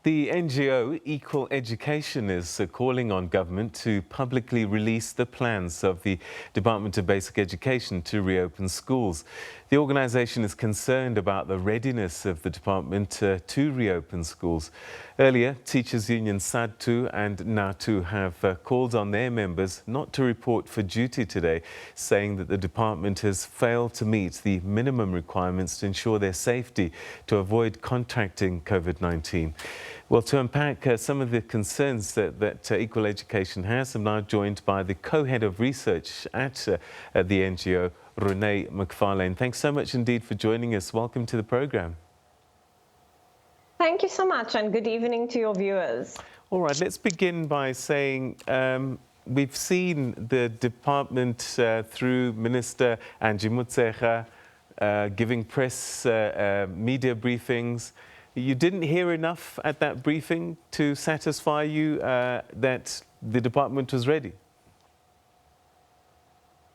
The NGO Equal Education is calling on government to publicly release the plans of the Department of Basic Education to reopen schools. The organisation is concerned about the readiness of the department to reopen schools. Earlier, teachers' union SADTU and NATU have called on their members not to report for duty today, saying that the department has failed to meet the minimum requirements to ensure their safety to avoid contracting COVID-19. Well, to unpack some of the concerns that Equal Education has, I'm now joined by the co-head of research at the NGO, Rone McFarlane. Thanks so much indeed for joining us. Welcome to the program. Thank you so much, and good evening to your viewers. All right, let's begin by saying we've seen the department through Minister Angie Motshekga giving press media briefings. You didn't hear enough at that briefing to satisfy you that the department was ready?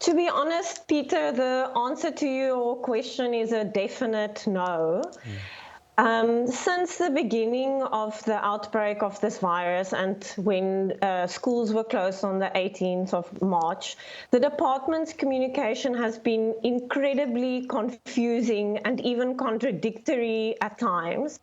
To be honest, Peter, the answer to your question is a definite no. Since the beginning of the outbreak of this virus and when schools were closed on the 18th of March, the department's communication has been incredibly confusing and even contradictory at times.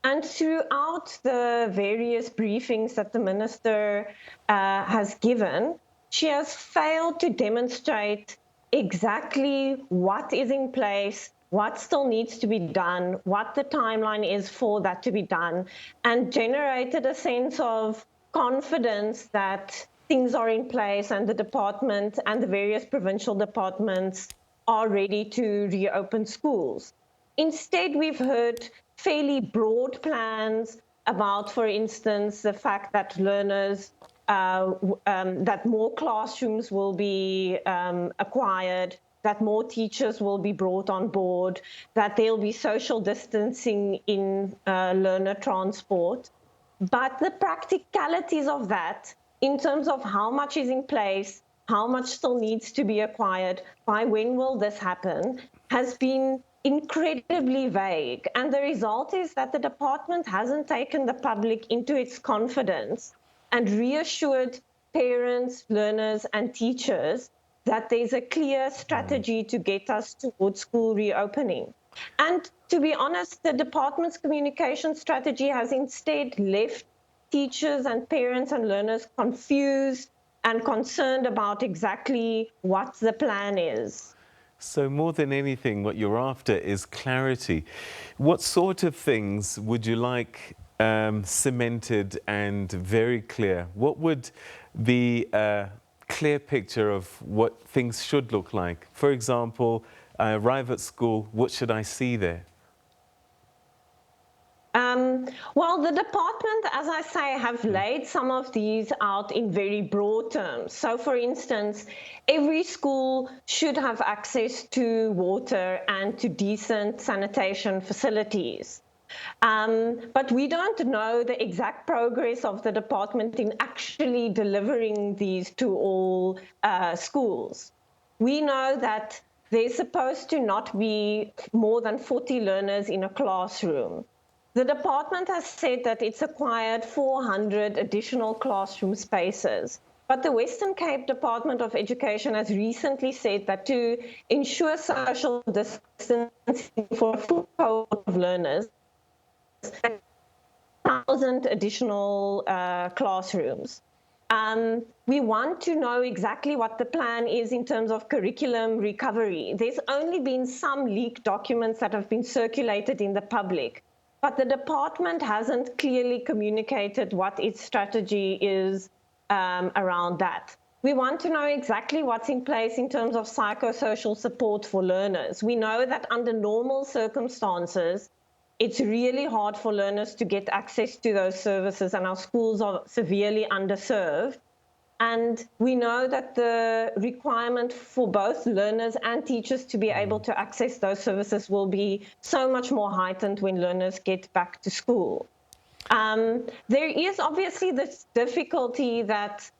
And throughout the various briefings that the minister has given, she has failed to demonstrate exactly what is in place, what still needs to be done, what the timeline is for that to be done, and generated a sense of confidence that things are in place and the department and the various provincial departments are ready to reopen schools. Instead, we've heard fairly broad plans about, for instance, the fact that learners, that more classrooms will be acquired, that more teachers will be brought on board, that there'll be social distancing in learner transport. But the practicalities of that, in terms of how much is in place, how much still needs to be acquired, by when will this happen, has been incredibly vague. And the result is that the department hasn't taken the public into its confidence and reassured parents, learners, and teachers that there's a clear strategy to get us towards school reopening. And to be honest, the department's communication strategy has instead left teachers and parents and learners confused and concerned about exactly what the plan is. So more than anything, what you're after is clarity. What sort of things would you like cemented and very clear? What would be a clear picture of what things should look like? For example, I arrive at school, what should I see there? Well, the department, as I say, have laid some of these out in very broad terms. So, for instance, every school should have access to water and to decent sanitation facilities. But we don't know the exact progress of the department in actually delivering these to all schools. We know that there's supposed to not be more than 40 learners in a classroom. The department has said that it's acquired 400 additional classroom spaces. But the Western Cape Department of Education has recently said that to ensure social distancing for a full cohort of learners, 1,000 additional classrooms. We want to know exactly what the plan is in terms of curriculum recovery. There's only been some leaked documents that have been circulated in the public, but the department hasn't clearly communicated what its strategy is around that. We want to know exactly what's in place in terms of psychosocial support for learners. We know that under normal circumstances, it's really hard for learners to get access to those services, and our schools are severely underserved. And we know that the requirement for both learners and teachers to be able to access those services will be so much more heightened when learners get back to school. There is obviously this difficulty that,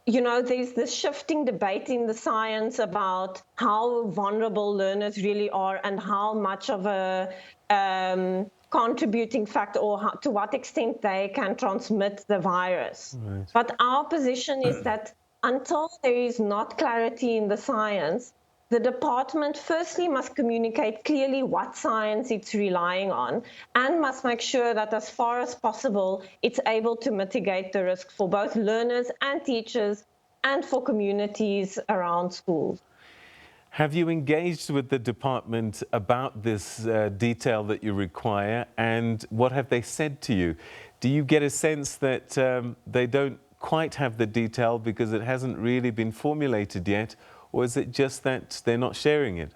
there's this shifting debate in the science about how vulnerable learners really are and how much of a contributing factor or to what extent they can transmit the virus. Right. But our position is that until there is not clarity in the science, the department firstly must communicate clearly what science it's relying on and must make sure that as far as possible, it's able to mitigate the risk for both learners and teachers and for communities around schools. Have you engaged with the department about this detail that you require, and what have they said to you? Do you get a sense that they don't quite have the detail because it hasn't really been formulated yet, or is it just that they're not sharing it?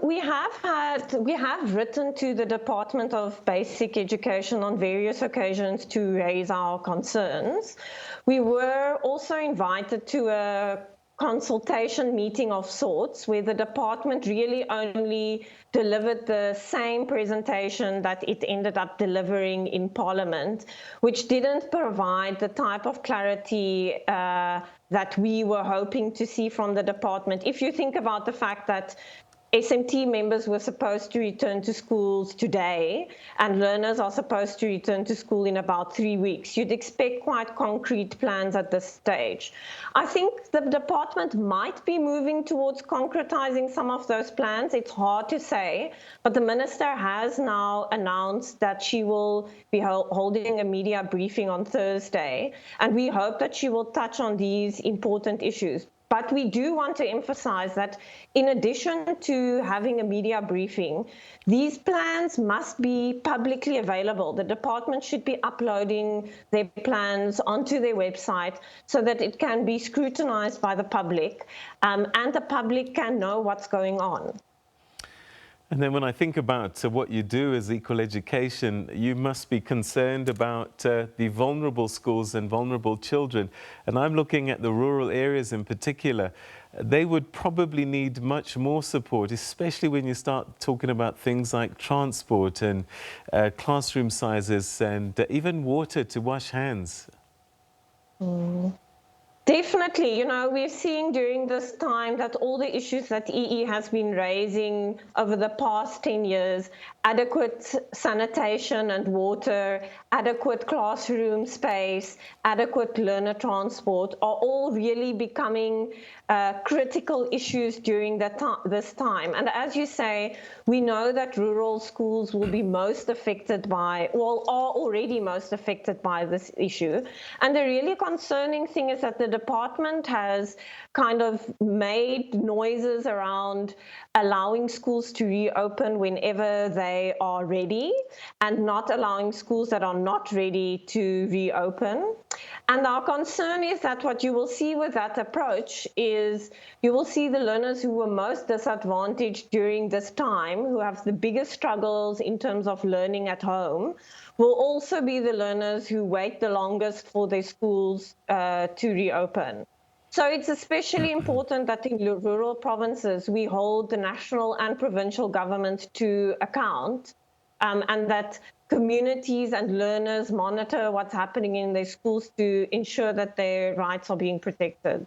We have written to the Department of Basic Education on various occasions to raise our concerns. We were also invited to a consultation meeting of sorts where the department really only delivered the same presentation that it ended up delivering in Parliament, which didn't provide the type of clarity that we were hoping to see from the department. If you think about the fact that SMT members were supposed to return to schools today, and learners are supposed to return to school in about 3 weeks. You'd expect quite concrete plans at this stage. I think the department might be moving towards concretizing some of those plans. It's hard to say, but the minister has now announced that she will be holding a media briefing on Thursday, and we hope that she will touch on these important issues. But we do want to emphasize that in addition to having a media briefing, these plans must be publicly available. The department should be uploading their plans onto their website so that it can be scrutinized by the public, and the public can know what's going on. And then when I think about what you do as Equal Education, you must be concerned about the vulnerable schools and vulnerable children. And I'm looking at the rural areas in particular. They would probably need much more support, especially when you start talking about things like transport and classroom sizes and even water to wash hands. Definitely. We're seeing during this time that all the issues that EE has been raising over the past 10 years, adequate sanitation and water, adequate classroom space, adequate learner transport, are all really becoming critical issues during this time. And as you say, we know that rural schools will be most affected by, well, are already most affected by this issue. And the really concerning thing is that the department has kind of made noises around allowing schools to reopen whenever they are ready and not allowing schools that are not ready to reopen. And our concern is that what you will see with that approach is you will see the learners who were most disadvantaged during this time, who have the biggest struggles in terms of learning at home, will also be the learners who wait the longest for their schools to reopen. So it's especially important that in rural provinces, we hold the national and provincial government to account, and that communities and learners monitor what's happening in their schools to ensure that their rights are being protected.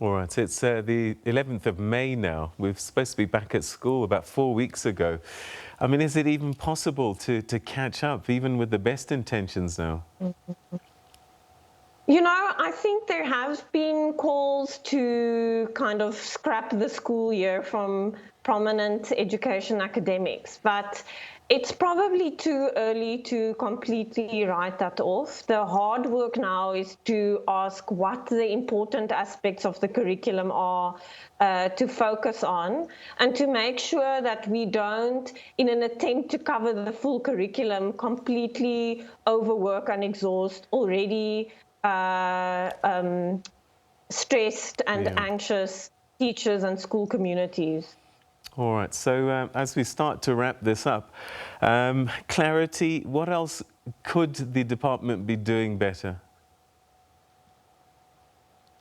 All right, it's the 11th of May now. We're supposed to be back at school about 4 weeks ago. I mean, is it even possible to catch up, even with the best intentions now? I think there have been calls to kind of scrap the school year from prominent education academics, but it's probably too early to completely write that off. The hard work now is to ask what the important aspects of the curriculum are to focus on, and to make sure that we don't, in an attempt to cover the full curriculum, completely overwork and exhaust already stressed and anxious teachers and school communities. All right, so as we start to wrap this up, clarity, what else could the department be doing better?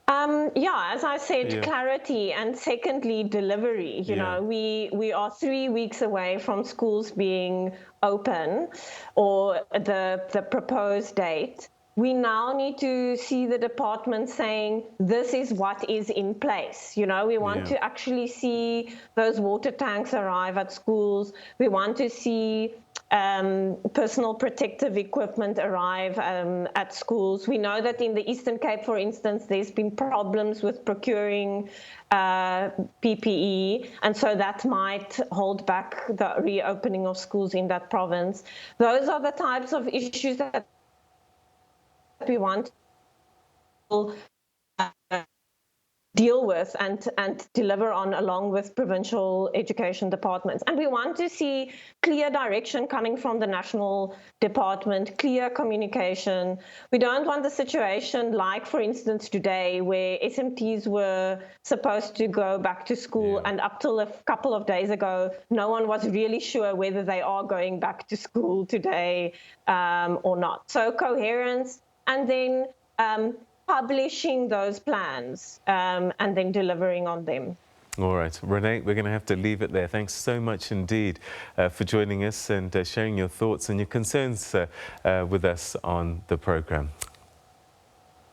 As I said, clarity, and secondly, delivery. We are 3 weeks away from schools being open, or the proposed date. we now need to see the department saying, this is what is in place. You know, we want to actually see those water tanks arrive at schools. We want to see personal protective equipment arrive at schools. We know that in the Eastern Cape, for instance, there's been problems with procuring PPE, and so that might hold back the reopening of schools in that province. Those are the types of issues that we want to deal with and deliver on along with provincial education departments. And we want to see clear direction coming from the national department, clear communication. We don't want the situation like, for instance, today where SMTs were supposed to go back to school and up till a couple of days ago, no one was really sure whether they are going back to school today or not. So coherence, and then publishing those plans and then delivering on them. All right, Renee, we're going to have to leave it there. Thanks so much indeed for joining us and sharing your thoughts and your concerns with us on the programme.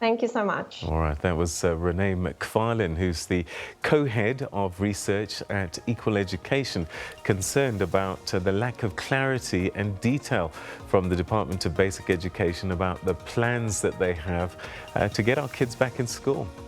Thank you so much. All right, that was Rone McFarlane, who's the co-head of research at Equal Education, concerned about the lack of clarity and detail from the Department of Basic Education about the plans that they have to get our kids back in school.